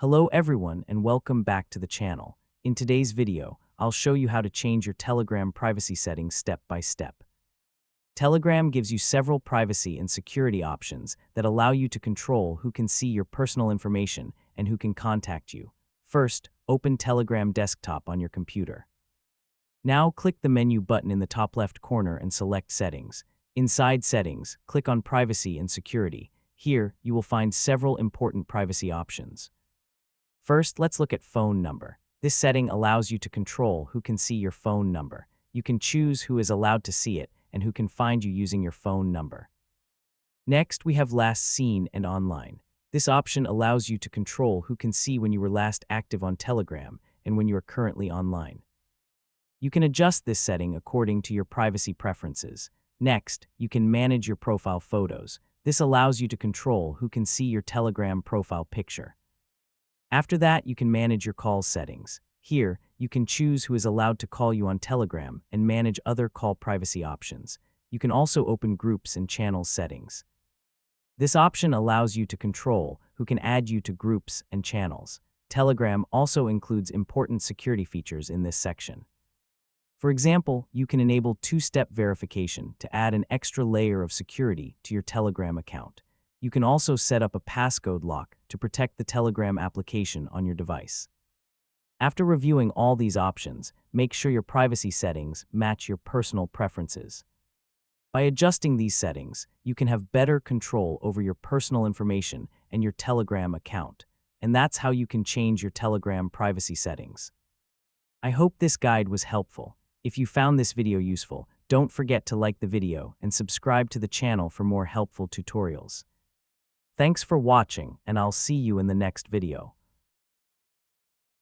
Hello everyone and welcome back to the channel. In today's video, I'll show you how to change your Telegram privacy settings step by step. Telegram gives you several privacy and security options that allow you to control who can see your personal information and who can contact you. First, open Telegram desktop on your computer. Now click the menu button in the top left corner and select Settings. Inside Settings, click on Privacy and Security. Here, you will find several important privacy options. First, let's look at phone number. This setting allows you to control who can see your phone number. You can choose who is allowed to see it and who can find you using your phone number. Next, we have last seen and online. This option allows you to control who can see when you were last active on Telegram and when you are currently online. You can adjust this setting according to your privacy preferences. Next, you can manage your profile photos. This allows you to control who can see your Telegram profile picture. After that, you can manage your call settings. Here, you can choose who is allowed to call you on Telegram and manage other call privacy options. You can also open groups and channels settings. This option allows you to control who can add you to groups and channels. Telegram also includes important security features in this section. For example, you can enable two-step verification to add an extra layer of security to your Telegram account. You can also set up a passcode lock to protect the Telegram application on your device. After reviewing all these options, make sure your privacy settings match your personal preferences. By adjusting these settings, you can have better control over your personal information and your Telegram account, and that's how you can change your Telegram privacy settings. I hope this guide was helpful. If you found this video useful, don't forget to like the video and subscribe to the channel for more helpful tutorials. Thanks for watching, and I'll see you in the next video.